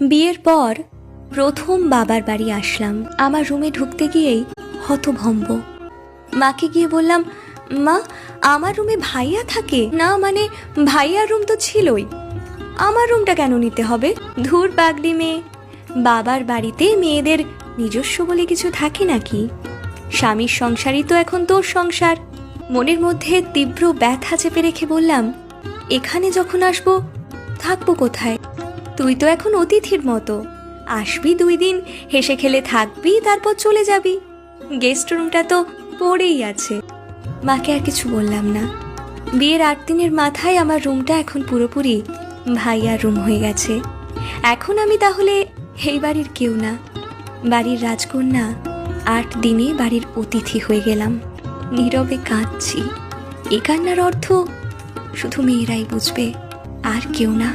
বিয়ের পর প্রথম বাবার বাড়ি আসলাম। আমার রুমে ঢুকতে গিয়েই হতভম্ব। মাকে গিয়ে বললাম, মা, আমার রুমে ভাইয়া থাকে না? মানে ভাইয়ার রুম তো ছিলই, আমার রুমটা কেন নিতে হবে? ধুর পাগলি মেয়ে, বাবার বাড়িতে মেয়েদের নিজস্ব বলে কিছু থাকে নাকি? স্বামীর সংসারই তো এখন তোর সংসার। মনের মধ্যে তীব্র ব্যথা চেপে রেখে বললাম, এখানে যখন আসবো থাকবো কোথায়? তুই তো এখন অতিথির মতো, আসবি 2 দিন, হেসে খেলে থাকবি, তারপর চলে যাবি। গেস্ট রুমটা তো পড়েই আছে। মাকে আর কিছু বললাম না। বিয়ের 8 দিনের মাথায় আমার রুমটা এখন পুরোপুরি ভাইয়ার রুম হয়ে গেছে। এখন আমি তাহলে এই বাড়ির কেউ না, বাড়ির রাজকন্যা। 8 দিনে বাড়ির অতিথি হয়ে গেলাম। নীরবে কাঁদছি। এ কান্নার অর্থ শুধু মেয়েরাই বুঝবে, আর কেউ না।